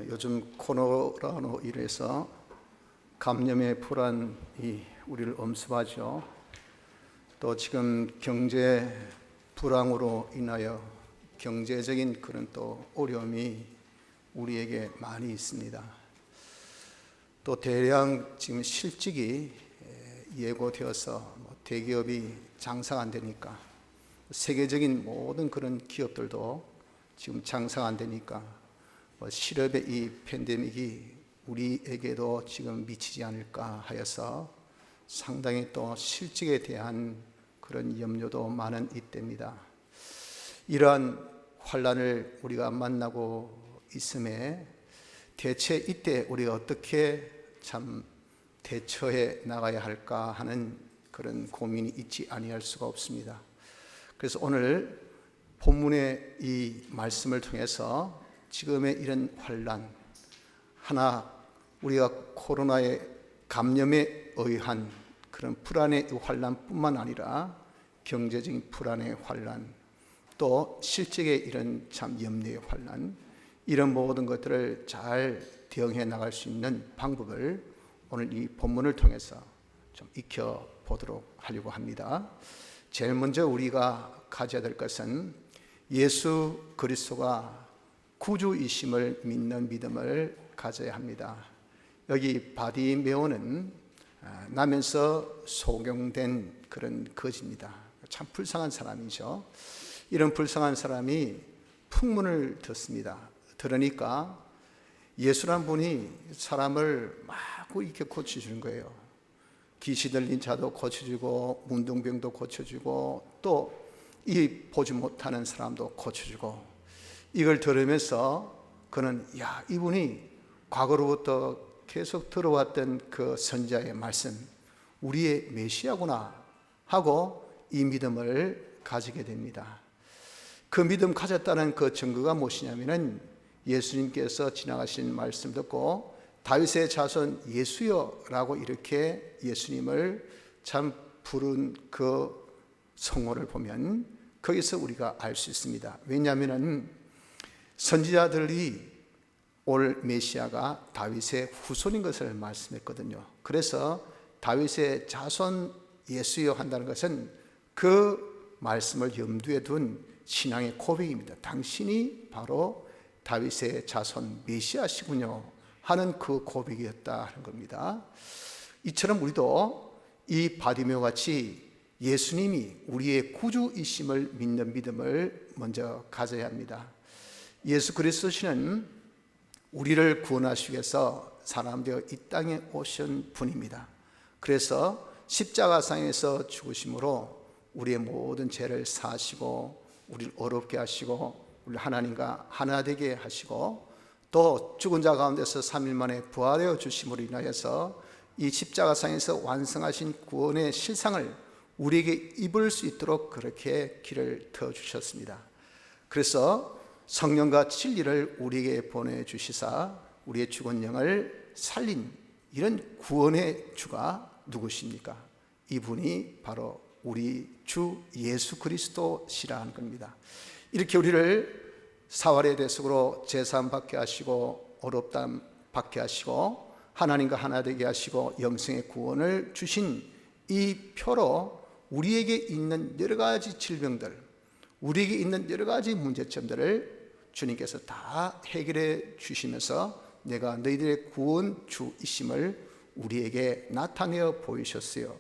요즘 코로나로 인해서 감염의 불안이 우리를 엄습하죠. 또 지금 경제 불황으로 인하여 경제적인 그런 또 어려움이 우리에게 많이 있습니다. 또 대량 지금 실직이 예고되어서 대기업이 장사가 안 되니까, 세계적인 모든 그런 기업들도 지금 장사가 안 되니까 실업의 이 팬데믹이 우리에게도 지금 미치지 않을까 하여서 상당히 또 실직에 대한 그런 염려도 많은 이때입니다. 이러한 환란을 우리가 만나고 있음에 대체 이때 우리가 어떻게 참 대처해 나가야 할까 하는 그런 고민이 있지 아니할 수가 없습니다. 그래서 오늘 본문의 이 말씀을 통해서 지금의 이런 환란, 하나 우리가 코로나의 감염에 의한 그런 불안의 환란뿐만 아니라 경제적인 불안의 환란, 또 실직의 이런 참 염려의 환란, 이런 모든 것들을 잘 대응해 나갈 수 있는 방법을 오늘 이 본문을 통해서 좀 익혀보도록 하려고 합니다. 제일 먼저 우리가 가져야 될 것은 예수 그리스도가 구주이심을 믿는 믿음을 가져야 합니다. 여기 바디메오는 나면서 소경된 그런 거지입니다. 참 불쌍한 사람이죠. 이런 불쌍한 사람이 풍문을 듣습니다. 들으니까 예수란 분이 사람을 마구 이렇게 고쳐주는 거예요. 귀신 들린 자도 고쳐주고, 문둥병도 고쳐주고, 또 이 보지 못하는 사람도 고쳐주고, 이걸 들으면서 그는 이분이 과거로부터 계속 들어왔던 그 선지자의 말씀, 우리의 메시아구나 하고 이 믿음을 가지게 됩니다. 그 믿음 가졌다는 그 증거가 무엇이냐면은 예수님께서 지나가신 말씀 듣고 다윗의 자손 예수여라고 이렇게 예수님을 참 부른 그 성호를 보면 거기서 우리가 알 수 있습니다. 왜냐하면은 선지자들이 올 메시아가 다윗의 후손인 것을 말씀했거든요. 그래서 다윗의 자손 예수여 한다는 것은 그 말씀을 염두에 둔 신앙의 고백입니다. 당신이 바로 다윗의 자손 메시아시군요 하는 그 고백이었다 하는 겁니다. 이처럼 우리도 이 바디메오 같이 예수님이 우리의 구주이심을 믿는 믿음을 먼저 가져야 합니다. 예수 그리스도시는 우리를 구원하시기 위해서 사람 되어 이 땅에 오신 분입니다. 그래서 십자가상에서 죽으심으로 우리의 모든 죄를 사하시고 우리를 어렵게 하시고 우리 하나님과 하나 되게 하시고, 또 죽은 자 가운데서 3일 만에 부활하여 주심으로 인하여서 이 십자가상에서 완성하신 구원의 실상을 우리에게 입을 수 있도록 그렇게 길을 터주셨습니다. 그래서 성령과 진리를 우리에게 보내주시사 우리의 죽은 영을 살린 이런 구원의 주가 누구십니까? 이분이 바로 우리 주 예수 그리스도시라는 겁니다. 이렇게 우리를 사활의 대속으로 제사함 받게 하시고 어렵담 받게 하시고 하나님과 하나 되게 하시고 영생의 구원을 주신 이 표로 우리에게 있는 여러 가지 질병들, 우리에게 있는 여러 가지 문제점들을 주님께서 다 해결해 주시면서 내가 너희들의 구원 주이심을 우리에게 나타내어 보이셨어요.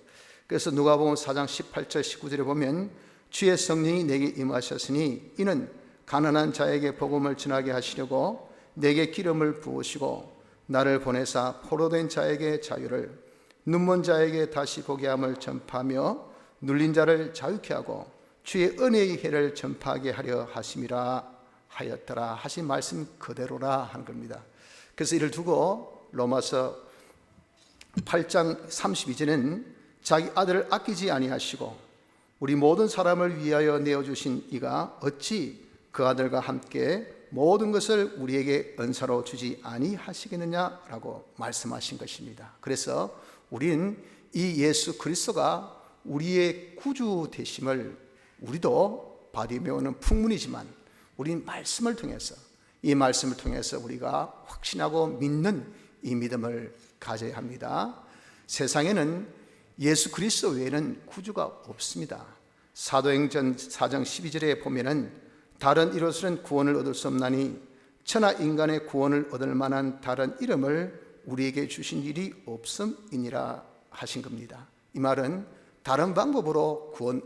그래서 누가복음 4장 18절 19절에 보면 주의 성령이 내게 임하셨으니 이는 가난한 자에게 복음을 전하게 하시려고 내게 기름을 부으시고 나를 보내사 포로된 자에게 자유를, 눈먼 자에게 다시 보게 함을 전파하며 눌린 자를 자유케 하고 주의 은혜의 해를 전파하게 하려 하심이라 하였더라 하신 말씀 그대로라 한 겁니다. 그래서 이를 두고 로마서 8장 32절은 자기 아들을 아끼지 아니하시고 우리 모든 사람을 위하여 내어주신 이가 어찌 그 아들과 함께 모든 것을 우리에게 은사로 주지 아니하시겠느냐라고 말씀하신 것입니다. 그래서 우리는 이 예수 그리스도가 우리의 구주 되심을 우리도 바디메오는 풍문이지만 우리는 말씀을 통해서 이 말씀을 통해서 우리가 확신하고 믿는 이 믿음을 가져야 합니다. 세상에는 예수 그리스도 외에는 구주가 없습니다. 사도행전 4장 12절에 보면은 다른 이로서는 구원을 얻을 수 없나니 천하 인간의 구원을 얻을 만한 다른 이름을 우리에게 주신 일이 없음이니라 하신 겁니다. 이 말은 다른 방법으로 구원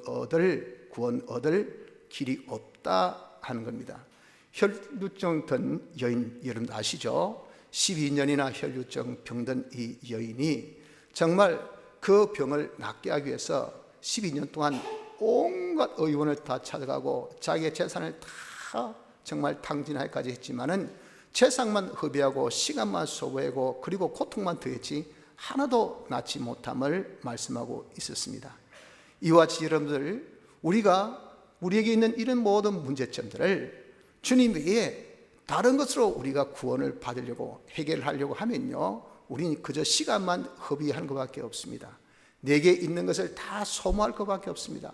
얻을 길이 없다 하는 겁니다. 혈루증 든 여인 여러분 아시죠? 12년이나 혈루증 병든 이 여인이 정말 그 병을 낫게 하기 위해서 12년 동안 온갖 의원을 다 찾아가고 자기의 재산을 다 정말 탕진하기까지 했지만은 재산만 허비하고 시간만 소비하고 그리고 고통만 더했지 하나도 낫지 못함을 말씀하고 있었습니다. 이와 같이 여러분들 우리에게 있는 이런 모든 문제점들을 주님 외에 다른 것으로 우리가 구원을 받으려고 해결하려고 하면요, 우리는 그저 시간만 허비하는 것밖에 없습니다. 내게 있는 것을 다 소모할 것밖에 없습니다.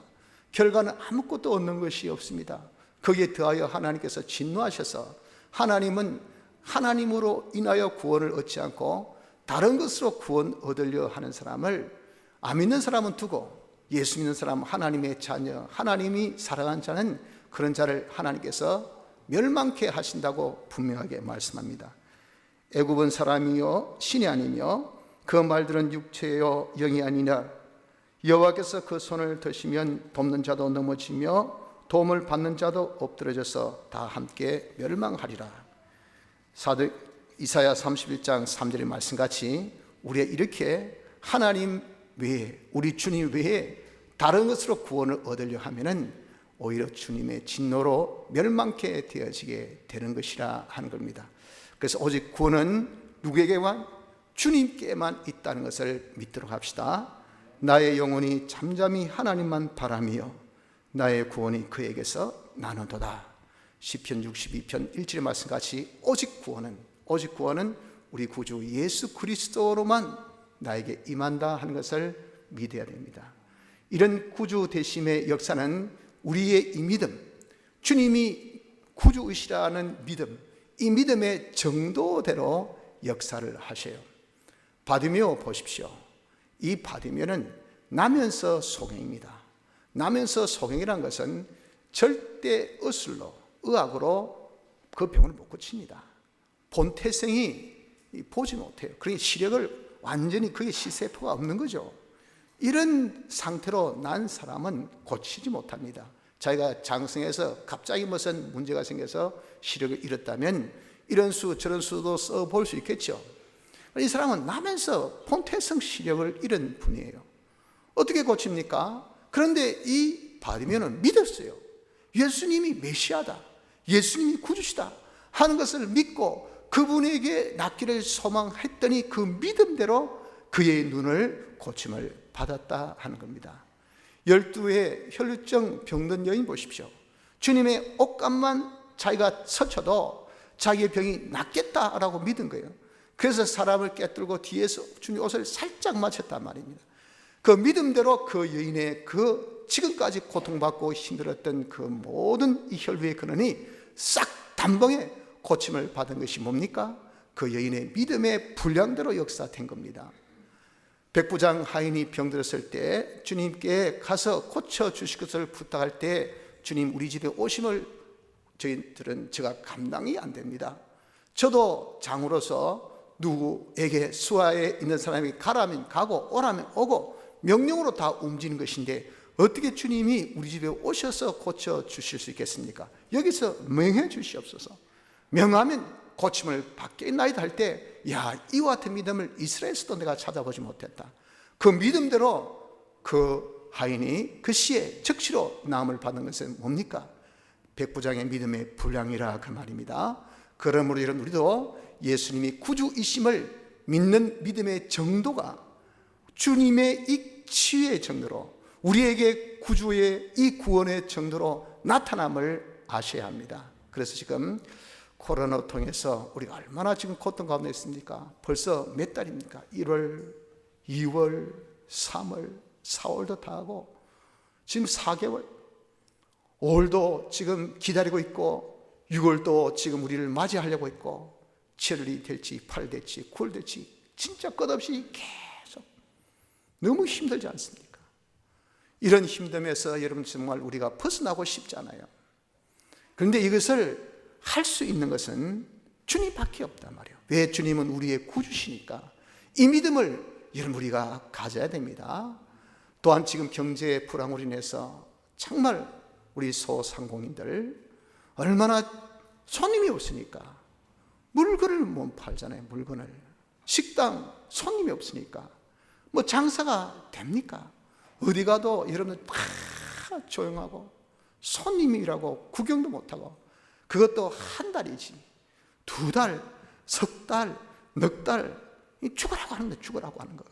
결과는 아무것도 얻는 것이 없습니다. 거기에 더하여 하나님께서 진노하셔서 하나님은 하나님으로 인하여 구원을 얻지 않고 다른 것으로 구원 얻으려 하는 사람을, 안 믿는 사람은 두고 예수 믿는 사람, 하나님의 자녀, 하나님이 사랑하는 자는 그런 자를 하나님께서 멸망케 하신다고 분명하게 말씀합니다. 애굽은 사람이요 신이 아니며 그 말들은 육체요 영이 아니냐. 여호와께서 그 손을 드시면 돕는 자도 넘어지며 도움을 받는 자도 엎드러져서 다 함께 멸망하리라. 사도 이사야 31장 3절의 말씀같이 우리가 이렇게 하나님 외에, 우리 주님 외에 다른 것으로 구원을 얻으려 하면은 오히려 주님의 진노로 멸망케 되어지게 되는 것이라 하는 겁니다. 그래서 오직 구원은 누구에게만? 주님께만 있다는 것을 믿도록 합시다. 나의 영혼이 잠잠히 하나님만 바라며 나의 구원이 그에게서 나누도다. 시편 62편 1절의 말씀같이 오직 구원은 우리 구주 예수 그리스도로만 나에게 임한다 하는 것을 믿어야 됩니다. 이런 구주 되심의 역사는 우리의 이 믿음, 주님이 구주이시라는 믿음, 이 믿음의 정도대로 역사를 하셔요. 바디메오 보십시오. 이 바디메오는 나면서 소경입니다. 나면서 소경이라는 것은 절대 의학으로 그 병을 못 고칩니다. 본 태생이 보지 못해요. 그러니까 시력을 완전히 그게 시세포가 없는 거죠. 이런 상태로 난 사람은 고치지 못합니다. 자기가 장성해서 갑자기 무슨 문제가 생겨서 시력을 잃었다면 이런 수 저런 수도 써볼 수 있겠죠. 이 사람은 나면서 본태성 시력을 잃은 분이에요. 어떻게 고칩니까? 그런데 이 바디메오는 믿었어요. 예수님이 메시아다, 예수님이 구주시다 하는 것을 믿고 그분에게 낫기를 소망했더니 그 믿음대로 그의 눈을 고침을 받았다 하는 겁니다. 12의 혈루증 병든 여인 보십시오. 주님의 옷감만 자기가 스쳐도 자기의 병이 낫겠다라고 믿은 거예요. 그래서 사람을 꿰뚫고 뒤에서 주님 옷을 살짝 맞췄단 말입니다. 그 믿음대로 그 여인의 그 지금까지 고통받고 힘들었던 그 모든 이 혈루의 근원이 싹 단번에 고침을 받은 것이 뭡니까? 그 여인의 믿음의 분량대로 역사된 겁니다. 백부장 하인이 병들었을 때 주님께 가서 고쳐주실 것을 부탁할 때 주님 우리 집에 오심을 저희들은 제가 감당이 안 됩니다. 저도 장으로서 누구에게 수하에 있는 사람이 가라면 가고 오라면 오고 명령으로 다 움직이는 것인데 어떻게 주님이 우리 집에 오셔서 고쳐주실 수 있겠습니까? 여기서 명해 주시옵소서. 명하면 고침을 받겠나이다 할 때 이와 같은 믿음을 이스라엘에서도 내가 찾아보지 못했다. 그 믿음대로 그 하인이 그 시에 즉시로 나음을 받는 것은 뭡니까? 백부장의 믿음의 분량이라 그 말입니다. 그러므로 여러분 우리도 예수님이 구주이심을 믿는 믿음의 정도가 주님의 이 치유의 정도로 우리에게 구주의 이 구원의 정도로 나타남을 아셔야 합니다. 그래서 지금 코로나를 통해서 우리가 얼마나 지금 고통 가운데 있습니까? 벌써 몇 달입니까? 1월, 2월, 3월, 4월도 다 하고 지금 4개월, 5월도 지금 기다리고 있고 6월도 지금 우리를 맞이하려고 했고 7월이 될지 8월 될지 9월 될지 진짜 끝없이 계속 너무 힘들지 않습니까? 이런 힘듦에서 여러분 정말 우리가 벗어나고 싶잖아요. 그런데 이것을 할 수 있는 것은 주님밖에 없단 말이에요. 왜? 주님은 우리의 구주시니까. 이 믿음을 여러분 우리가 가져야 됩니다. 또한 지금 경제 불황으로 인해서 정말 우리 소상공인들 얼마나 손님이 없으니까 물건을 못 팔잖아요. 물건을. 식당 손님이 없으니까 뭐 장사가 됩니까? 어디 가도 여러분들 다 조용하고 손님이라고 구경도 못하고, 그것도 한 달이지 2달, 석 달, 넉 달 죽으라고 하는 거예요. 죽으라고 하는 거.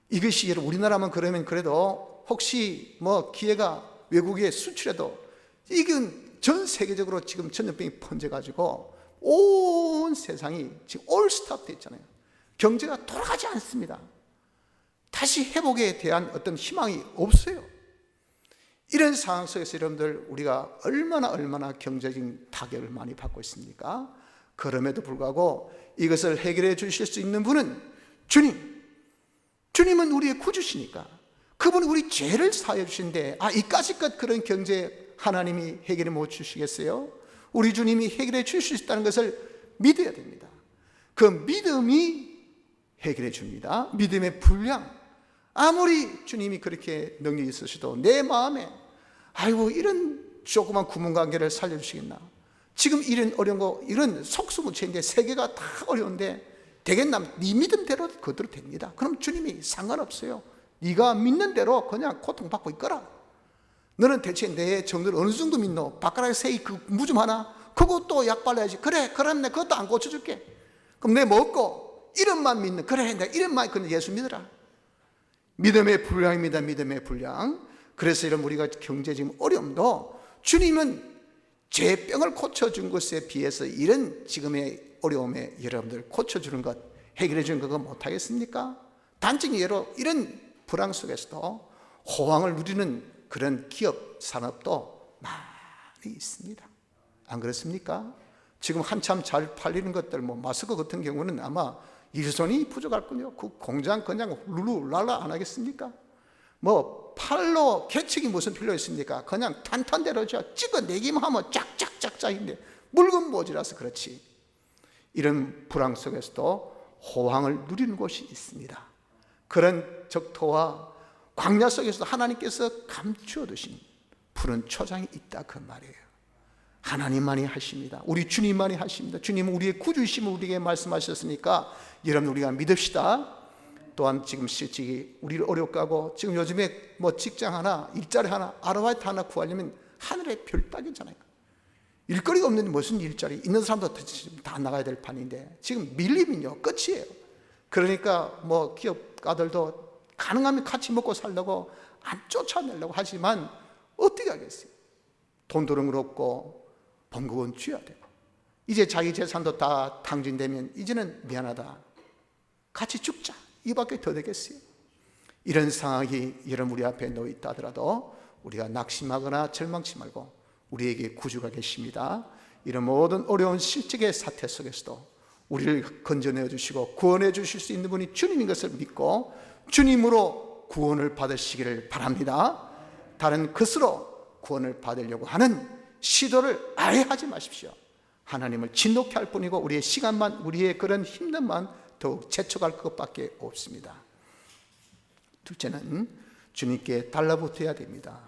이것이 우리나라만 그러면 그래도 혹시 뭐 기회가 외국에 수출해도 이건 전 세계적으로 지금 전염병이 번져가지고 온 세상이 지금 올스탑 됐잖아요. 경제가 돌아가지 않습니다. 다시 회복에 대한 어떤 희망이 없어요. 이런 상황 속에서 여러분들 우리가 얼마나 경제적인 타격을 많이 받고 있습니까? 그럼에도 불구하고 이것을 해결해 주실 수 있는 분은 주님은 우리의 구주시니까 그분이 우리 죄를 사해 주신데 이까지껏 그런 경제 하나님이 해결해 못 주시겠어요? 우리 주님이 해결해 주실 수 있다는 것을 믿어야 됩니다. 그 믿음이 해결해 줍니다. 믿음의 분량. 아무리 주님이 그렇게 능력이 있으셔도 내 마음에 이런 조그만 구멍관계를 살려주시겠나? 지금 이런 어려운 거, 이런 속수무책인데 세계가 다 어려운데 되겠나? 네 믿음대로 그대로 됩니다. 그럼 주님이 상관없어요. 네가 믿는 대로 그냥 고통받고 있거라. 너는 대체 내 정도를 어느 정도 믿노? 바깥에 새이 그 무좀 하나? 그것도 약 발라야지. 그래, 그럼 내가 그것도 안 고쳐줄게. 그럼 내 먹고 이름만 믿는, 그래, 내가 이름만, 그건 예수 믿어라. 믿음의 분량입니다. 믿음의 분량. 그래서 이런 우리가 경제적인 어려움도 주님은 죄병을 고쳐준 것에 비해서 이런 지금의 어려움에 여러분들 고쳐주는 것, 해결해 주는 거 못하겠습니까? 단지 이런 불황 속에서도 호황을 누리는 그런 기업 산업도 많이 있습니다. 안 그렇습니까? 지금 한참 잘 팔리는 것들, 마스크 같은 경우는 아마 일손이 부족할군요. 그 공장 그냥 룰루랄라 안 하겠습니까? 팔로 개척이 무슨 필요 있습니까? 그냥 탄탄대로 찍어내기만 하면 짝짝짝짝인데 물건 모자라서 그렇지. 이런 불황 속에서도 호황을 누리는 곳이 있습니다. 그런 적토와 광야 속에서도 하나님께서 감추어 두신 푸른 초장이 있다 그 말이에요. 하나님만이 하십니다. 우리 주님만이 하십니다. 주님은 우리의 구주이심을 우리에게 말씀하셨으니까 여러분 우리가 믿읍시다. 또한 지금 실직이 우리를 어렵게 하고 지금 요즘에 직장 하나, 일자리 하나, 아르바이트 하나 구하려면 하늘의 별 따기잖아요. 일거리가 없는데 무슨 일자리, 있는 사람도 다 나가야 될 판인데 지금 밀리면요 끝이에요. 그러니까 기업가들도 가능하면 같이 먹고 살려고 안 쫓아내려고 하지만 어떻게 하겠어요? 돈 드는 건 없고 번국은 쥐어야 되고 이제 자기 재산도 다 탕진되면 이제는 미안하다, 같이 죽자, 이밖에 더 되겠어요? 이런 상황이 여러분 우리 앞에 놓여 있다 하더라도 우리가 낙심하거나 절망치 말고 우리에게 구주가 계십니다. 이런 모든 어려운 실직의 사태 속에서도 우리를 건져내 주시고 구원해 주실 수 있는 분이 주님인 것을 믿고 주님으로 구원을 받으시기를 바랍니다. 다른 것으로 구원을 받으려고 하는 시도를 아예 하지 마십시오. 하나님을 진노케 할 뿐이고 우리의 시간만, 우리의 그런 힘든만 더욱 재촉할 것밖에 없습니다. 둘째는 주님께 달라붙어야 됩니다.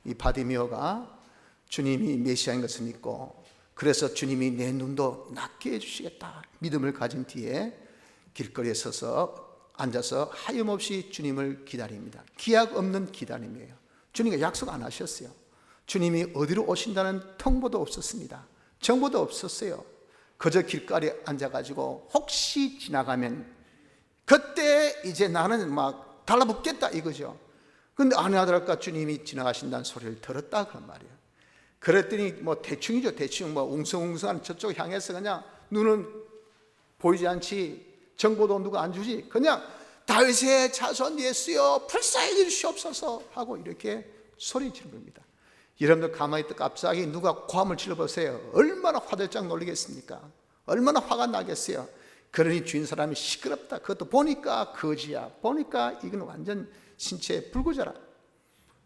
이 바디메오가 주님이 메시아인 것을 믿고 그래서 주님이 내 눈도 낫게 해주시겠다 믿음을 가진 뒤에 길거리에 서서 앉아서 하염없이 주님을 기다립니다. 기약 없는 기다림이에요. 주님이 약속 안 하셨어요. 주님이 어디로 오신다는 통보도 없었습니다. 정보도 없었어요. 그저 길가에 앉아가지고 혹시 지나가면 그때 이제 나는 달라붙겠다 이거죠. 근데 아니하더랄까 주님이 지나가신다는 소리를 들었다 그런 말이에요. 그랬더니 대충이죠. 대충 웅성웅성한 저쪽 향해서 그냥 눈은 보이지 않지, 정보도 누가 안 주지, 그냥 다윗의 자손 예수여 불쌍히 여주시옵소서 하고 이렇게 소리 지른 겁니다. 여러분들 가만히 있다 갑자기 누가 고함을 질러보세요. 얼마나 화들짝 놀리겠습니까? 얼마나 화가 나겠어요? 그러니 주인 사람이 시끄럽다. 그것도 보니까 거지야. 보니까 이건 완전 신체 불구자라.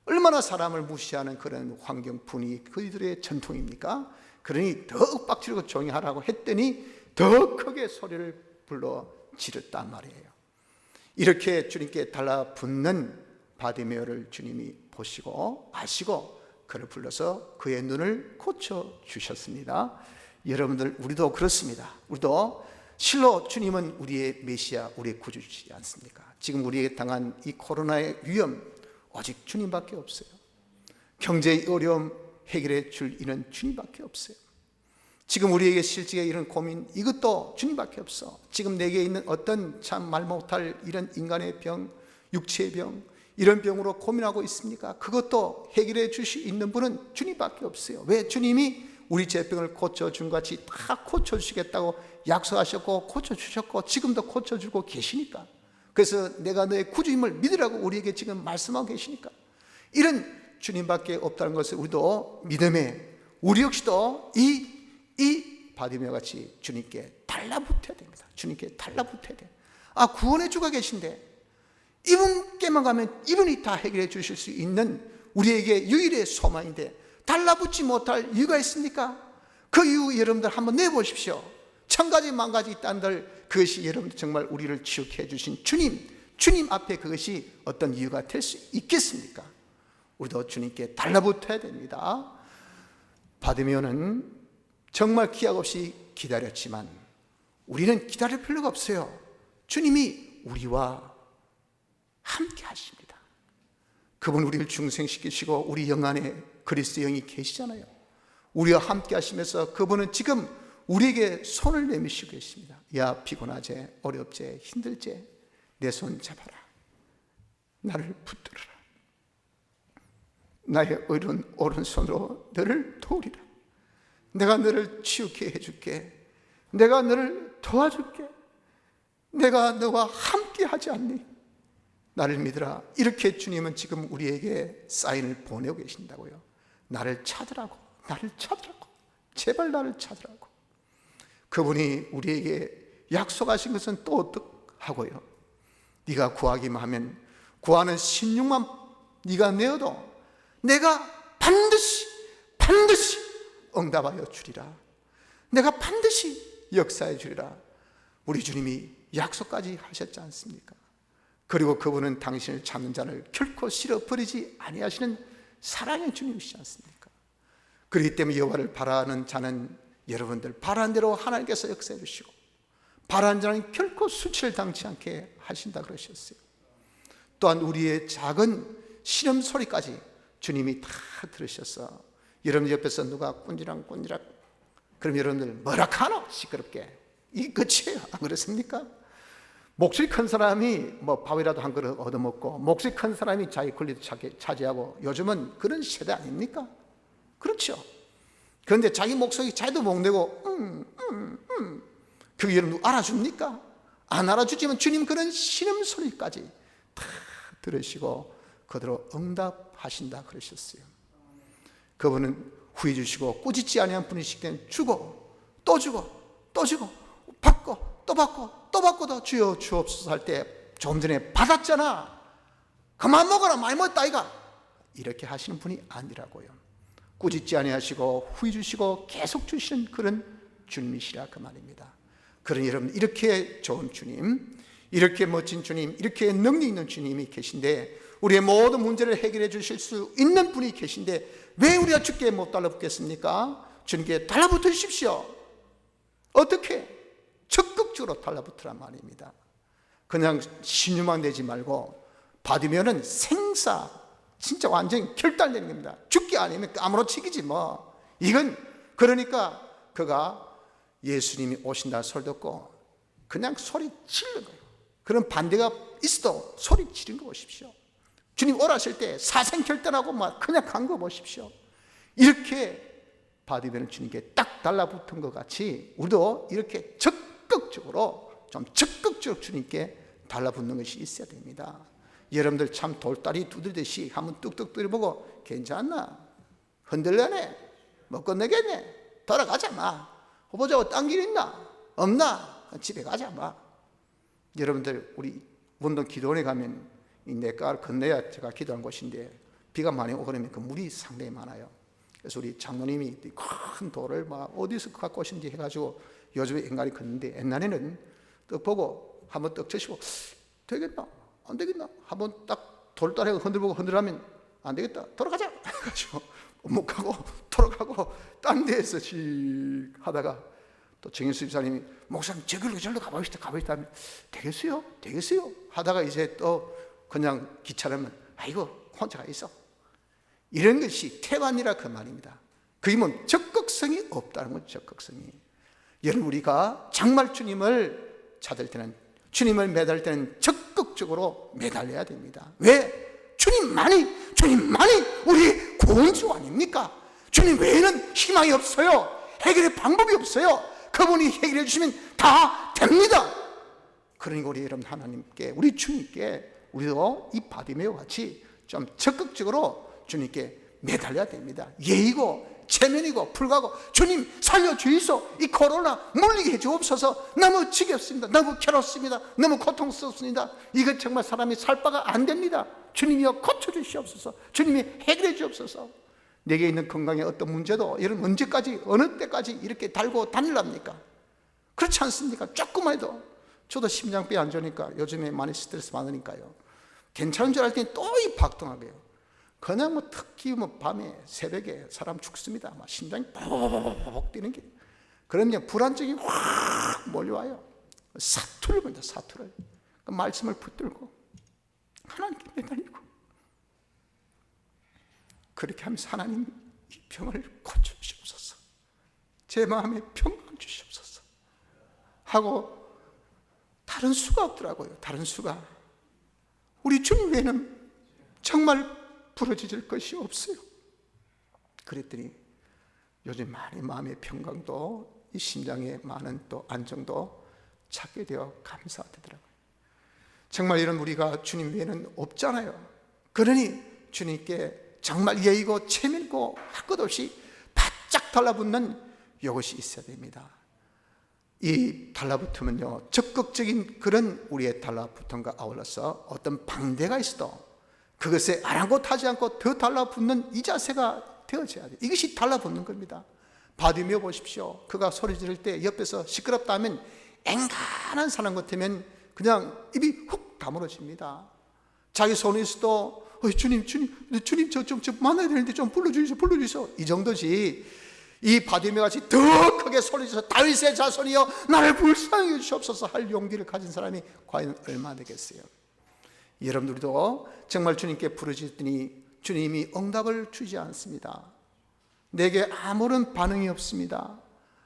얼마나 사람을 무시하는 그런 환경 분위기, 그들의 전통입니까? 그러니 더 빡치고 조용히 하라고 했더니 더 크게 소리를 불러 지르단 말이에요. 이렇게 주님께 달라붙는 바디메오를 주님이 보시고 아시고 그를 불러서 그의 눈을 고쳐주셨습니다. 여러분들, 우리도 그렇습니다. 우리도 실로 주님은 우리의 메시아, 우리의 구주시지 않습니까? 지금 우리에게 당한 이 코로나의 위험, 오직 주님밖에 없어요. 경제의 어려움 해결해 줄 이는 주님밖에 없어요. 지금 우리에게 실직에 이런 고민, 이것도 주님밖에 없어. 지금 내게 있는 어떤 참 말 못할 이런 인간의 병, 육체의 병, 이런 병으로 고민하고 있습니까? 그것도 해결해 주실 수 있는 분은 주님밖에 없어요. 왜? 주님이 우리 죄병을 고쳐준 같이 다 고쳐주시겠다고 약속하셨고 고쳐주셨고 지금도 고쳐주고 계시니까. 그래서 내가 너의 구주임을 믿으라고 우리에게 지금 말씀하고 계시니까. 이런 주님밖에 없다는 것을 우리도 믿음에, 우리 역시도 이 바디메오 같이 주님께 달라붙어야 됩니다. 주님께 달라붙어야 돼요. 아, 구원의 주가 계신데 이분께만 가면 이분이 다 해결해 주실 수 있는 우리에게 유일의 소망인데 달라붙지 못할 이유가 있습니까? 그 이유 여러분들 한번 내보십시오. 천 가지 만 가지 있다는들 그것이 여러분들 정말 우리를 치유해 주신 주님 앞에 그것이 어떤 이유가 될 수 있겠습니까? 우리도 주님께 달라붙어야 됩니다. 바디메오는 정말 기약 없이 기다렸지만 우리는 기다릴 필요가 없어요. 주님이 우리와 함께 하십니다. 그분 우리를 중생시키시고 우리 영 안에 그리스도 영이 계시잖아요. 우리와 함께 하시면서 그분은 지금 우리에게 손을 내미시고 계십니다. 야, 피곤하지, 어렵지, 힘들지, 내 손 잡아라. 나를 붙들어라. 나의 오른손으로 너를 도우리라. 내가 너를 치유케 해줄게. 내가 너를 도와줄게. 내가 너와 함께 하지 않니? 나를 믿으라. 이렇게 주님은 지금 우리에게 사인을 보내고 계신다고요. 나를 찾으라고, 나를 찾으라고, 제발 나를 찾으라고. 그분이 우리에게 약속하신 것은 또 어떡하고요? 네가 구하기만 하면, 구하는 신용만 네가 내어도 내가 반드시 응답하여 주리라. 내가 반드시 역사해 주리라. 우리 주님이 약속까지 하셨지 않습니까? 그리고 그분은 당신을 찾는 자를 결코 싫어버리지 아니하시는 사랑의 주님이시지 않습니까? 그렇기 때문에 여호와를 바라는 자는 여러분들 바라는 대로 하나님께서 역사해 주시고 바라는 자는 결코 수치를 당치 않게 하신다 그러셨어요. 또한 우리의 작은 신음 소리까지 주님이 다 들으셔서 여러분 옆에서 누가 꾼지락 그럼 여러분들 뭐라 카노? 시끄럽게. 이게 끝이에요. 안 그렇습니까? 목소리 큰 사람이 뭐 밥이라도 한 그릇 얻어먹고 목소리 큰 사람이 자기 권리도 차지하고 요즘은 그런 세대 아닙니까? 그렇죠. 그런데 자기 목소리 자기도 목내고 그게 여러분 알아줍니까? 안 알아주지만 주님 그런 신음소리까지 다 들으시고 그대로 응답하신다 그러셨어요. 그분은 후회 주시고 꾸짖지 아니한 분이시기 때문에 주고 또 주고 또 주고 받고 또 받고 또 받고도 주여 주옵소서 할 때 좀 전에 받았잖아. 그만 먹어라. 많이 먹었다 아이가. 이렇게 하시는 분이 아니라고요. 꾸짖지 아니하시고 후회 주시고 계속 주시는 그런 주님이시라 그 말입니다. 그러니 여러분 이렇게 좋은 주님, 이렇게 멋진 주님, 이렇게 능력 있는 주님이 계신데 우리의 모든 문제를 해결해 주실 수 있는 분이 계신데 왜 우리가 주께 못 달라붙겠습니까? 주님께 달라붙어 주십시오. 어떻게? 적극적으로 달라붙으란 말입니다. 그냥 신유만 내지 말고 받으면은 생사 진짜 완전히 결단되는 겁니다. 죽기 아니면 아무렇지기지 뭐. 이건 그러니까 그가 예수님이 오신다 소리 듣고 그냥 소리 지르는 거예요. 그런 반대가 있어도 소리 지르는 거 보십시오. 주님 오라실 때 사생결단하고 막 그냥 간 거 보십시오. 이렇게 바디베는 주님께 딱 달라붙은 것 같이 우리도 이렇게 적극적으로 좀 적극적으로 주님께 달라붙는 것이 있어야 됩니다. 여러분들 참 돌다리 두들듯이 한번 뚝뚝 뚫어보고 괜찮나? 흔들려네, 못 건너겠네, 돌아가자 마. 보자고 딴 길 있나? 없나? 집에 가자 마. 여러분들, 우리 원동 기도원에 가면 이 냇가를 건너야 제가 기도한 곳인데 비가 많이 오고 그러면 그 물이 상당히 많아요. 그래서 우리 장로님이 큰 돌을 막 어디서 갖고 오신지 해가지고 요즘에 앵간히 걷는데, 옛날에는 떡 보고 한번 떡 쳐시고 되겠나? 안 되겠나? 한번 딱 돌 따라 흔들보고 흔들하면 안 되겠다, 돌아가자 해가지고 못 가고 돌아가고 딴 데에서 씩 하다가 또 정인수 집사님이 목사님 저길로 저기로 가봅시다 하면 되겠어요 하다가 이제 또 그냥 귀찮으면 아이고 혼자 가 있어. 이런 것이 태반이라 그 말입니다. 그게 뭐 적극성이 없다는 거죠. 적극성이. 여러분, 우리가 정말 주님을 찾을 때는, 주님을 매달릴 때는 적극적으로 매달려야 됩니다. 왜? 주님만이 우리 구원주 아닙니까? 주님 외에는 희망이 없어요. 해결의 방법이 없어요. 그분이 해결해 주시면 다 됩니다. 그러니까 우리 여러분, 하나님께, 우리 주님께 우리도 이 바디메오 같이 좀 적극적으로 주님께 매달려야 됩니다. 예의고 체면이고 불가고, 주님 살려주이소, 이 코로나 물리게 해주옵소서. 너무 지겹습니다. 너무 괴롭습니다. 너무 고통스럽습니다. 이건 정말 사람이 살 바가 안 됩니다. 주님이여 고쳐주시옵소서. 주님이 해결해 주옵소서. 내게 있는 건강에 어떤 문제도 여러분 언제까지, 어느 때까지 이렇게 달고 다닐랍니까? 그렇지 않습니까? 조금만 해도. 저도 심장병 안 좋으니까 요즘에 많이 스트레스 많으니까요, 괜찮은 줄 알 때는 또 이 박동하고요. 그냥 뭐 특히 뭐 밤에 새벽에 사람 죽습니다. 막 심장이 벅벅벅 뛰는 게. 그러면 불안증이 확 몰려와요. 사투를 본다, 사투를. 그 말씀을 붙들고 하나님께 매달리고, 그렇게 하면서 하나님 이 병을 고쳐주시옵소서, 제 마음에 평강 주시옵소서 하고, 다른 수가 없더라고요. 다른 수가. 우리 주님 외에는 정말 부러질 것이 없어요. 그랬더니 요즘 많이 마음의 평강도, 이 심장에 많은 또 안정도 찾게 되어 감사하더라고요. 정말 이런 우리가 주님 외에는 없잖아요. 그러니 주님께 정말 예의고 체면고 할 것 없이 바짝 달라붙는 이것이 있어야 됩니다. 이 달라붙으면요, 적극적인 그런 우리의 달라붙음과 아울러서 어떤 방대가 있어도 그것에 아랑곳하지 않고 더 달라붙는 이 자세가 되어져야 돼요. 이것이 달라붙는 겁니다. 바디메오 보십시오. 그가 소리 지를 때 옆에서 시끄럽다 하면 앵간한 사람 같으면 그냥 입이 훅 다물어집니다. 자기 손에 있어도 주님 저 만나야 되는데 좀 불러주시오 이 정도지. 이 바디메오 같이 더 크게 소리쳐서 다윗의 자손이여 나를 불쌍히 주시옵소서 할 용기를 가진 사람이 과연 얼마나 되겠어요. 여러분들도 정말 주님께 부르짖더니 주님이 응답을 주지 않습니다. 내게 아무런 반응이 없습니다.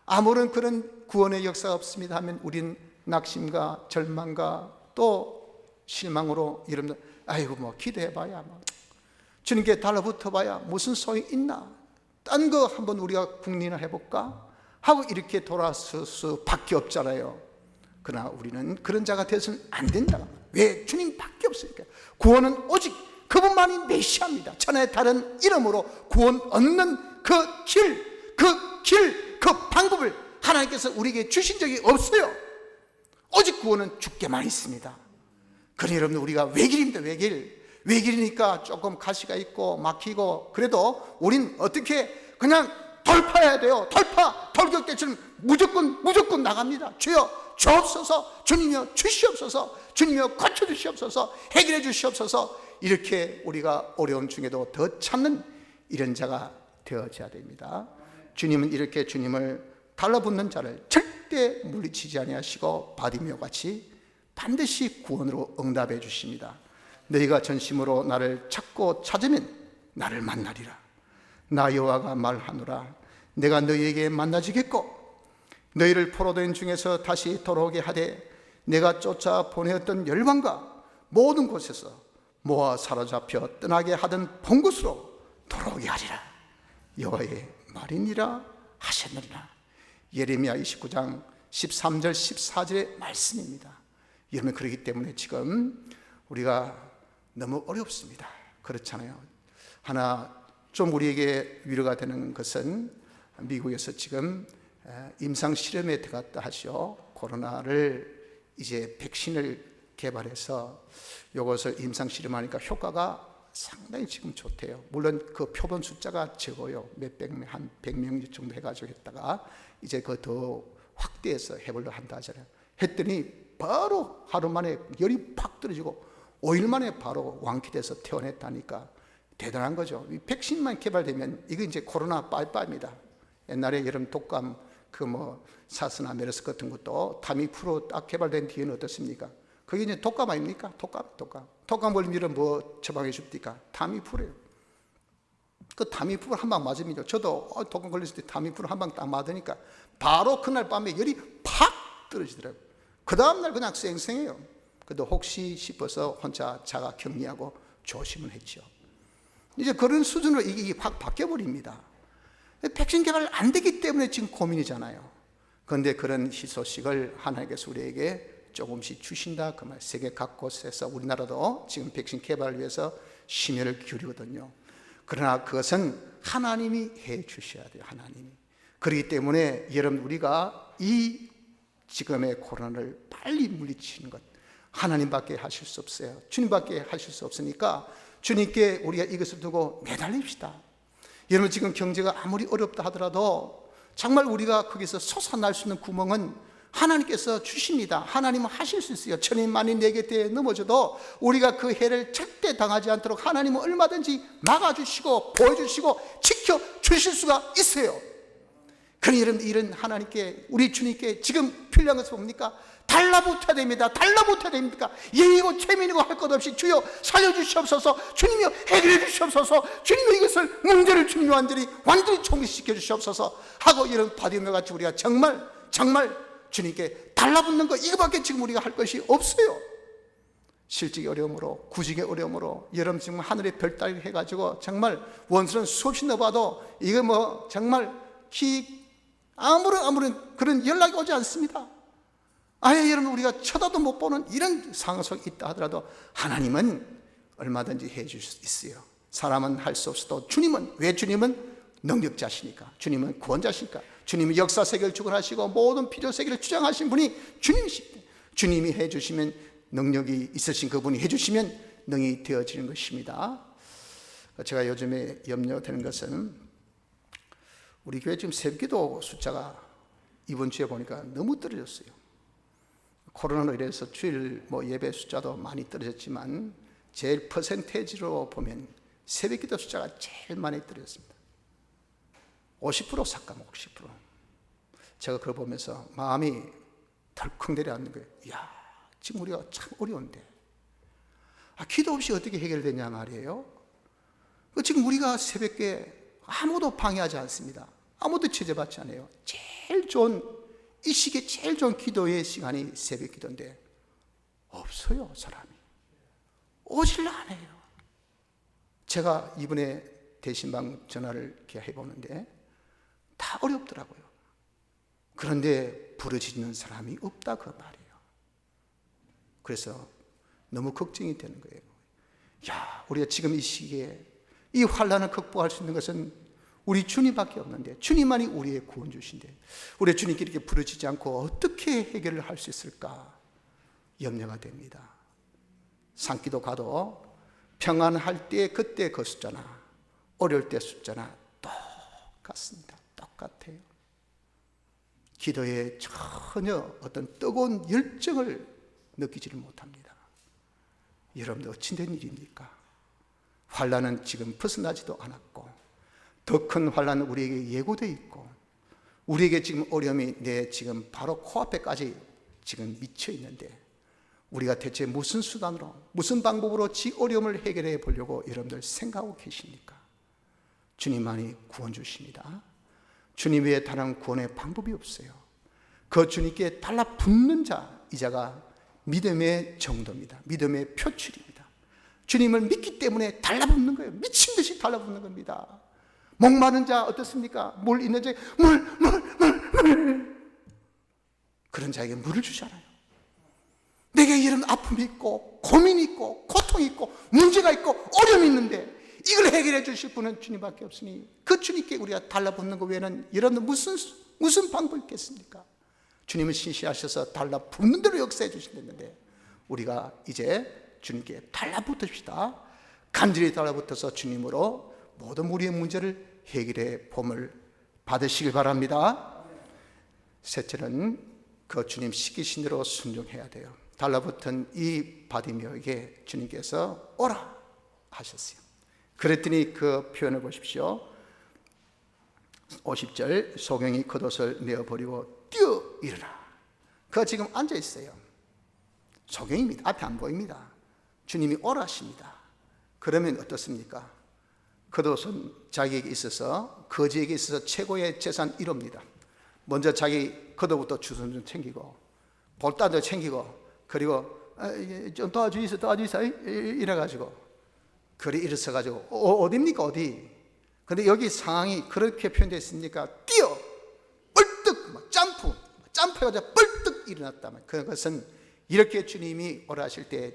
아무런 그런 구원의 역사가 없습니다 하면 우린 낙심과 절망과 또 실망으로, 여러분들 아이고 뭐 기도해봐야 뭐 주님께 달라붙어봐야 무슨 소용이 있나, 딴 거 한번 우리가 국리나 해볼까 하고 이렇게 돌아설 수밖에 없잖아요. 그러나 우리는 그런 자가 되어서는 안 된다. 왜? 주님밖에 없으니까. 구원은 오직 그분만이 메시아입니다. 천하의 다른 이름으로 구원 얻는 그 방법을 하나님께서 우리에게 주신 적이 없어요. 오직 구원은 주께만 있습니다. 그러니 여러분, 우리가 외길입니다. 외길이니까 조금 가시가 있고 막히고, 그래도 우린 어떻게 그냥 돌파해야 돼요. 돌격대처럼 무조건 나갑니다. 주여 주옵소서, 주님이여 주시옵소서, 주님이여 고쳐주시옵소서, 해결해 주시옵소서. 이렇게 우리가 어려움 중에도 더 참는 이런 자가 되어져야 됩니다. 주님은 이렇게 주님을 달라붙는 자를 절대 물리치지 아니하시고 바디메오 같이 반드시 구원으로 응답해 주십니다. 너희가 전심으로 나를 찾고 찾으면 나를 만나리라. 나 여호와가 말하노라. 내가 너희에게 만나지겠고 너희를 포로된 중에서 다시 돌아오게 하되 내가 쫓아 보내었던 열방과 모든 곳에서 모아 사로잡혀 떠나게 하던 본 곳으로 돌아오게 하리라. 여호와의 말이니라 하셨느니라. 예레미야 29장 13절 14절의 말씀입니다. 여러분, 그렇기 때문에 지금 우리가 너무 어렵습니다. 그렇잖아요. 하나 좀 우리에게 위로가 되는 것은 미국에서 지금 임상 실험에 들어갔다 하죠. 코로나를 이제 백신을 개발해서 이것을 임상 실험하니까 효과가 상당히 지금 좋대요. 물론 그 표본 숫자가 적어요. 한 100명 정도 해가지고 했다가 이제 그 더 확대해서 해보려 한다 하잖아요. 했더니 바로 하루 만에 열이 팍 떨어지고 5일 만에 바로 완쾌돼서 퇴원했다니까 대단한 거죠. 이 백신만 개발되면 이거 이제 코로나 빠이빠이입니다. 옛날에 여러분 독감 사스나 메르스 같은 것도 타미프루 딱 개발된 뒤에는 어떻습니까? 그게 이제 독감 아닙니까? 독감 걸리면 뭐 처방해 줍니까? 타미프루예요. 그 타미프루 한 방 맞으면요. 저도 독감 걸렸을 때 타미프루 한 방 딱 맞으니까 바로 그날 밤에 열이 팍 떨어지더라고요. 그 다음날 그냥 쌩쌩해요. 그래도 혹시 싶어서 혼자 자가 격리하고 조심을 했죠. 이제 그런 수준으로 이게 확 바뀌어버립니다. 백신 개발 안 되기 때문에 지금 고민이잖아요. 그런데 그런 희소식을 하나님께서 우리에게 조금씩 주신다 그 말. 세계 각곳에서 우리나라도 지금 백신 개발을 위해서 심혈을 기울이거든요. 그러나 그것은 하나님이 해 주셔야 돼요. 하나님이. 그렇기 때문에 여러분 우리가 이 지금의 코로나를 빨리 물리치는 것 하나님밖에 하실 수 없어요. 주님밖에 하실 수 없으니까 주님께 우리가 이것을 두고 매달립시다. 여러분 지금 경제가 아무리 어렵다 하더라도 정말 우리가 거기서 솟아날 수 있는 구멍은 하나님께서 주십니다. 하나님은 하실 수 있어요. 천인만이 내 곁에 넘어져도 우리가 그 해를 절대 당하지 않도록 하나님은 얼마든지 막아주시고 보여주시고 지켜주실 수가 있어요. 그러니 여러분 이런 하나님께 우리 주님께 지금 필요한 것은 뭡니까? 달라붙어야 됩니다. 달라붙어야 됩니까? 예의고 체면이고 할 것 없이 주여 살려주시옵소서, 주님이여 해결해 주시옵소서, 주님이 이것을 문제를 주님 완전히 총리시켜 주시옵소서 하고 이런 바디메 같이 우리가 정말 주님께 달라붙는 거 이거밖에 지금 우리가 할 것이 없어요. 실직의 어려움으로 구직의 어려움으로 여러분 지금 하늘에 별 따기 해가지고 정말 원수는 수없이 넣어봐도 이거 정말 아무런 그런 연락이 오지 않습니다. 아예 여러분 우리가 쳐다도 못 보는 이런 상황 속에 있다 하더라도 하나님은 얼마든지 해 주실 수 있어요. 사람은 할 수 없어도 주님은 능력자시니까, 주님은 구원자시니까, 주님이 역사 세계를 주관하시고 모든 필요 세계를 주장하신 분이 주님이십니다. 주님이 해 주시면 능력이 있으신 그분이 해 주시면 능이 되어지는 것입니다. 제가 요즘에 염려되는 것은 우리 교회 지금 새벽기도 숫자가 이번 주에 보니까 너무 떨어졌어요. 코로나로 인해서 주일 예배 숫자도 많이 떨어졌지만 제일 퍼센테이지로 보면 새벽기도 숫자가 제일 많이 떨어졌습니다. 50% 삭감 50%. 제가 그걸 보면서 마음이 덜컹 내려앉는 거예요. 이야, 지금 우리가 참 어려운데 기도 없이 어떻게 해결되냐 말이에요. 지금 우리가 새벽에 아무도 방해하지 않습니다. 아무도 제재받지 않아요. 이 시기에 제일 좋은 기도의 시간이 새벽 기도인데 없어요. 사람이 오질 않아요. 제가 이번에 대신방 전화를 이렇게 해보는데 다 어렵더라고요. 그런데 부르짖는 사람이 없다 그 말이에요. 그래서 너무 걱정이 되는 거예요. 우리가 지금 이 시기에 이 환난을 극복할 수 있는 것은 우리 주님밖에 없는데 주님만이 우리의 구원주신데 우리 주님께 이렇게 부르짖지 않고 어떻게 해결을 할 수 있을까 염려가 됩니다. 산기도 가도 평안할 때 그때 그 숫자나 어려울 때 숫자나 똑같습니다. 똑같아요. 기도에 전혀 어떤 뜨거운 열정을 느끼지를 못합니다. 여러분들 어찌된 일입니까? 환난은 지금 벗어나지도 않았고 더 큰 환난은 우리에게 예고되어 있고 우리에게 지금 어려움이 지금 바로 코앞에까지 지금 미쳐 있는데 우리가 대체 무슨 수단으로 무슨 방법으로 어려움을 해결해 보려고 여러분들 생각하고 계십니까? 주님만이 구원 주십니다. 주님 외에 다른 구원의 방법이 없어요. 그 주님께 달라붙는 이 자가 믿음의 정도입니다. 믿음의 표출입니다. 주님을 믿기 때문에 달라붙는 거예요. 미친 듯이 달라붙는 겁니다. 목마른 자 어떻습니까? 물 있는 자 물 그런 자에게 물을 주잖아요. 내게 이런 아픔이 있고 고민이 있고 고통이 있고 문제가 있고 어려움이 있는데 이걸 해결해 주실 분은 주님밖에 없으니 그 주님께 우리가 달라붙는 것 외에는 여러분 무슨 방법이 있겠습니까? 주님은 신실하셔서 달라붙는 대로 역사해 주신다는데 우리가 이제 주님께 달라붙읍시다. 간절히 달라붙어서 주님으로 모든 우리의 문제를 해결해 봄을 받으시길 바랍니다. 셋째는 그 주님 시키신 대로 순종해야 돼요. 달라붙은 이 바디메오에게 주님께서 오라 하셨어요. 그랬더니 그 표현을 보십시오. 50절 소경이 겉옷을 내어버리고 뛰어 일어나. 그 지금 앉아 있어요. 소경입니다. 앞에 안 보입니다. 주님이 오라 하십니다. 그러면 어떻습니까? 겉옷은 자기에게 있어서 거지에게 있어서 최고의 재산 1호입니다. 먼저 자기 겉옷부터 주섬주섬 챙기고 볼따도 챙기고 그리고 좀 도와주이소 이래가지고 그리 일어서가지고 어디입니까 어디? 근데 여기 상황이 그렇게 표현되어 있으니까 뛰어 벌떡 점프해가지고 벌떡 일어났다면 그것은 이렇게 주님이 오라 하실 때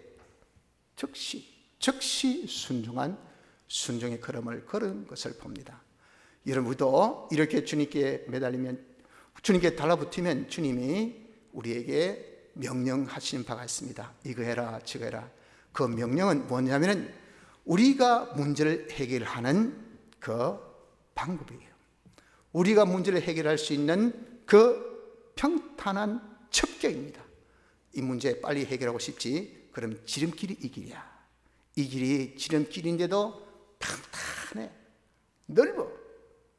즉시 순종한 순종의 걸음을 걸은 것을 봅니다. 여러분도 이렇게 주님께 매달리면 주님께 달라붙으면 주님이 우리에게 명령하시는 바가 있습니다. 이거 해라 저거 해라. 그 명령은 뭐냐면 우리가 문제를 해결하는 그 방법이에요. 우리가 문제를 해결할 수 있는 그 평탄한 첩경입니다. 이 문제 빨리 해결하고 싶지? 그럼 지름길이 이 길이야. 이 길이 지름길인데도 평탄해, 넓어.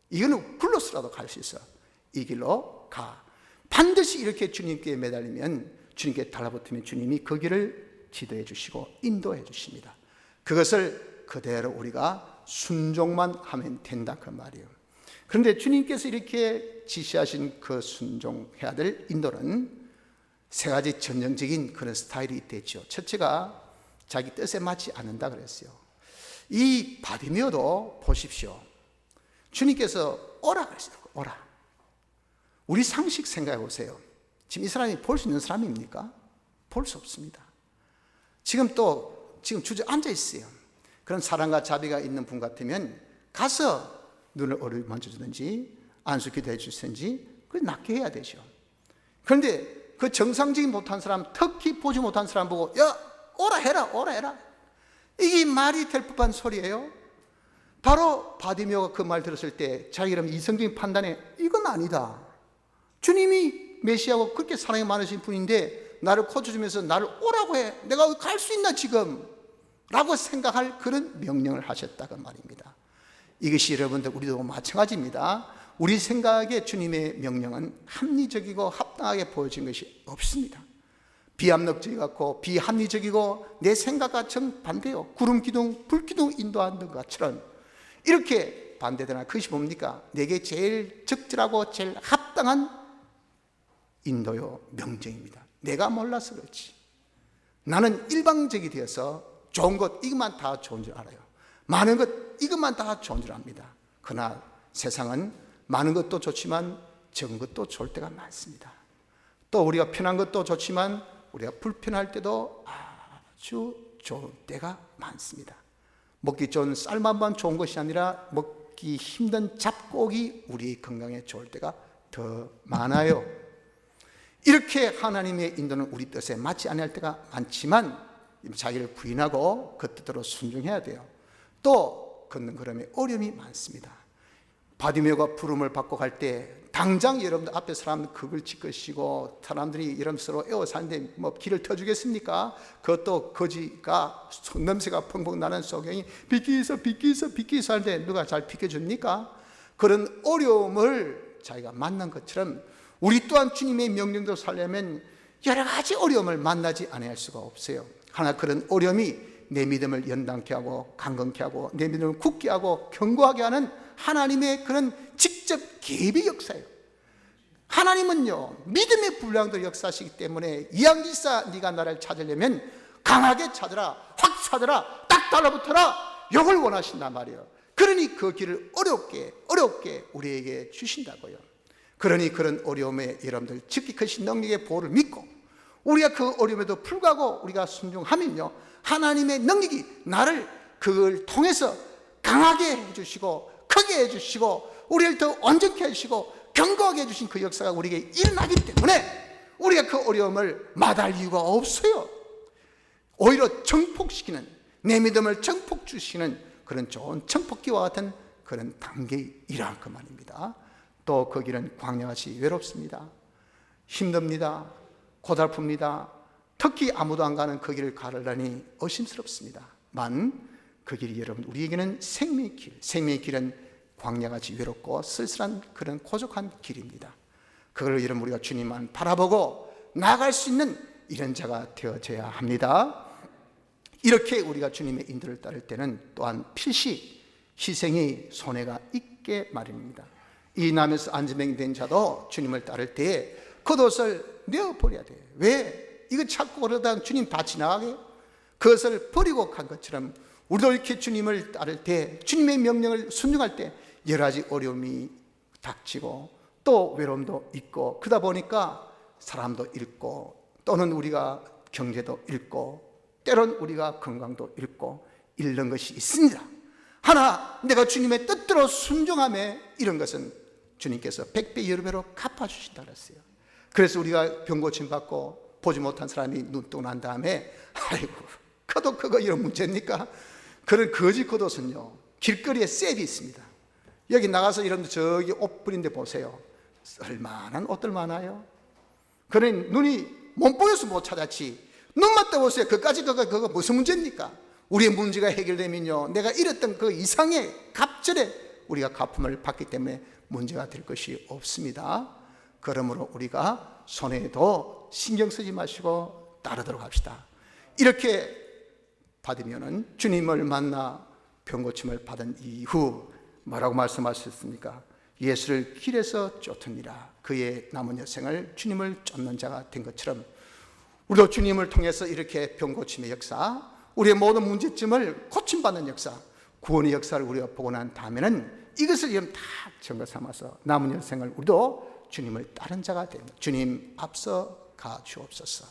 이거는 굴러서라도 갈 수 있어. 이 길로 가. 반드시 이렇게 주님께 매달리면, 주님께 달라붙으면 주님이 그 길을 지도해 주시고 인도해 주십니다. 그것을 그대로 우리가 순종만 하면 된다 그 말이에요. 그런데 주님께서 이렇게 지시하신 그 순종해야 될 인도는 세 가지 전형적인 그런 스타일이 있댔죠. 첫째가 자기 뜻에 맞지 않는다 그랬어요. 이 바디메오도 보십시오. 주님께서 오라 그랬어요. 오라. 우리 상식 생각해 보세요. 지금 이 사람이 볼 수 있는 사람입니까? 볼 수 없습니다. 지금 주저 앉아 있어요. 그런 사랑과 자비가 있는 분 같으면 가서 눈을 어루히 만져주든지 안수 기도해 주든지 그걸 낫게 해야 되죠. 그런데 그 정상적인 못한 사람, 특히 보지 못한 사람 보고 야 오라 해라 이게 말이 될 법한 소리예요. 바로 바디메오가 그 말 들었을 때 자기 그럼 이성적인 판단에 이건 아니다. 주님이 메시아고 그렇게 사랑이 많으신 분인데 나를 고쳐주면서 나를 오라고 해. 내가 갈 수 있나 지금? 라고 생각할 그런 명령을 하셨다고 말입니다. 이것이 여러분들 우리도 마찬가지입니다. 우리 생각에 주님의 명령은 합리적이고 합당하게 보여진 것이 없습니다. 비합력적이고 비합리적이고 내 생각과 정반대요. 구름기둥 불기둥 인도하는 것처럼 이렇게 반대되나 그것이 뭡니까? 내게 제일 적절하고 제일 합당한 인도요 명령입니다. 내가 몰라서 그렇지. 나는 일방적이 되어서 좋은 것 이것만 다 좋은 줄 알아요. 많은 것 이것만 다 좋은 줄 압니다. 그러나 세상은 많은 것도 좋지만 적은 것도 좋을 때가 많습니다. 또 우리가 편한 것도 좋지만 우리가 불편할 때도 아주 좋을 때가 많습니다. 먹기 좋은 쌀만만 좋은 것이 아니라 먹기 힘든 잡곡이 우리 건강에 좋을 때가 더 많아요. 이렇게 하나님의 인도는 우리 뜻에 맞지 않을 때가 많지만 자기를 부인하고 그 뜻대로 순종해야 돼요. 또 걷는 걸음에 어려움이 많습니다. 바디메오가 부름을 받고 갈 때 당장 여러분들 앞에 사람 극을 짓것이고 사람들이 여러분 서로 애워 사는데 뭐 길을 터주겠습니까? 그것도 거지가 냄새가 펑펑 나는 소경이 비키소 하는데 누가 잘 비켜줍니까? 그런 어려움을 자기가 만난 것처럼 우리 또한 주님의 명령대로 살려면 여러 가지 어려움을 만나지 않을 수가 없어요. 하나 그런 어려움이 내 믿음을 연단케 하고 강건케 하고 내 믿음을 굳게 하고 견고하게 하는 하나님의 그런 직접 개입의 역사예요. 하나님은요 믿음의 분량도 역사하시기 때문에 이양기사 네가 나를 찾으려면 강하게 찾으라, 확 찾으라, 딱 달라붙어라 이걸 원하신단 말이에요. 그러니 그 길을 어렵게 우리에게 주신다고요. 그러니 그런 어려움에 여러분들 즉기 크신 능력의 보호를 믿고 우리가 그 어려움에도 불구하고 우리가 순종하면요 하나님의 능력이 나를 그걸 통해서 강하게 해주시고 크게 해주시고 우리를 더 온전케 해주시고 견고하게 해주신 그 역사가 우리에게 일어나기 때문에 우리가 그 어려움을 마다할 이유가 없어요. 오히려 정복시키는, 내 믿음을 정복 주시는 그런 좋은 정복기와 같은 그런 단계에 이러한 그 말입니다. 또 그 길은 광야같이 외롭습니다. 힘듭니다. 고달픕니다. 특히 아무도 안 가는 그 길을 가려니 의심스럽습니다만 그 길이 여러분 우리에게는 생명의 길, 생명의 길은 광야같이 외롭고 쓸쓸한 그런 고족한 길입니다. 그걸 여러분 우리가 주님만 바라보고 나아갈 수 있는 이런 자가 되어져야 합니다. 이렇게 우리가 주님의 인도를 따를 때는 또한 필시 희생이 손해가 있게 마련입니다. 이 남에서 안전병된 자도 주님을 따를 때에 겉옷을 내어버려야 돼요. 왜? 이거 찾고 그러다 주님 다 지나가게 그것을 버리고 간 것처럼 우리도 이렇게 주님을 따를 때, 주님의 명령을 순종할 때 여러 가지 어려움이 닥치고 또 외로움도 있고 그러다 보니까 사람도 잃고 또는 우리가 경제도 잃고 때론 우리가 건강도 잃고 잃는 것이 있습니다. 하나 내가 주님의 뜻대로 순종함에 이런 것은 주님께서 100배 여러 배로 갚아주신다 그랬어요. 그래서 우리가 병 고침 받고 보지 못한 사람이 눈뜨고 난 다음에 아이고 그도 그거 이런 문제입니까? 그런 거짓 겉옷은요 길거리에 셉이 있습니다. 여기 나가서 이런 저기 옷 뿌린 데 보세요. 얼마나 옷들 많아요. 그런 눈이 못 보여서 못 찾았지 눈만 떠보세요. 그까지 그거 무슨 문제입니까? 우리의 문제가 해결되면요 내가 잃었던 그 이상의 갑절에 우리가 갚음을 받기 때문에 문제가 될 것이 없습니다. 그러므로 우리가 손해도 신경 쓰지 마시고 따르도록 합시다. 이렇게 받으면은 주님을 만나 병고침을 받은 이후 뭐라고 말씀하셨습니까? 예수를 길에서 쫓으니라. 그의 남은 여생을 주님을 쫓는 자가 된 것처럼 우리도 주님을 통해서 이렇게 병고침의 역사, 우리의 모든 문제점을 고침받는 역사, 구원의 역사를 우리가 보고 난 다음에는 이것을 지금 다 증거 삼아서 남은 여생을 우리도 주님을 따른 자가 됩니다. 주님 앞서 가 주옵소서.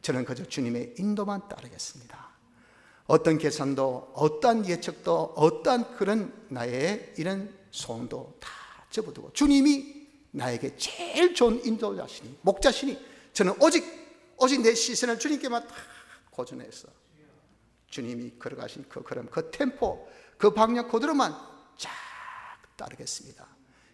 저는 그저 주님의 인도만 따르겠습니다. 어떤 계산도 어떠한 예측도 어떠한 그런 나의 이런 소원도 다 접어두고 주님이 나에게 제일 좋은 인도자시니 목자시니 저는 오직 내 시선을 주님께만 다 고정해서 주님이 걸어가신 그 걸음 그 템포 그 방향 그대로만 쫙 따르겠습니다.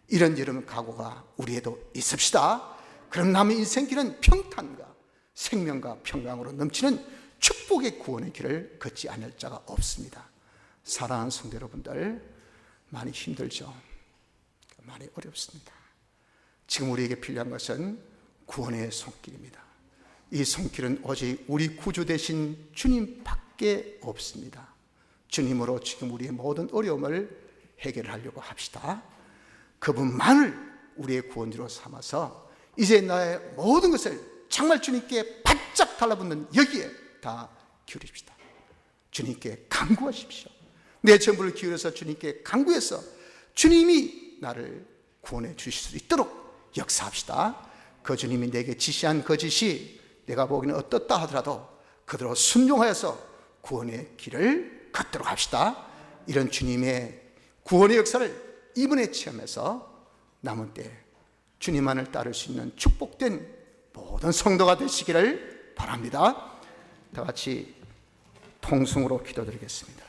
이런 여러분 각오가 우리에도 있읍시다. 그럼 남의 인생길은 평탄과 생명과 평강으로 넘치는 축복의 구원의 길을 걷지 않을 자가 없습니다. 사랑하는 성도 여러분들 많이 힘들죠. 많이 어렵습니다. 지금 우리에게 필요한 것은 구원의 손길입니다. 이 손길은 오직 우리 구주 되신 주님밖에 없습니다. 주님으로 지금 우리의 모든 어려움을 해결하려고 합시다. 그분만을 우리의 구원주로 삼아서 이제 나의 모든 것을 정말 주님께 바짝 달라붙는 여기에 다 기울입시다. 주님께 간구하십시오. 내 전부를 기울여서 주님께 간구해서 주님이 나를 구원해 주실 수 있도록 역사합시다. 그 주님이 내게 지시한 그 지시 내가 보기에는 어떻다 하더라도 그대로 순종하여서 구원의 길을 걷도록 합시다. 이런 주님의 구원의 역사를 이번에 체험해서 남은 때 주님만을 따를 수 있는 축복된 모든 성도가 되시기를 바랍니다. 다 같이 통성으로 기도드리겠습니다.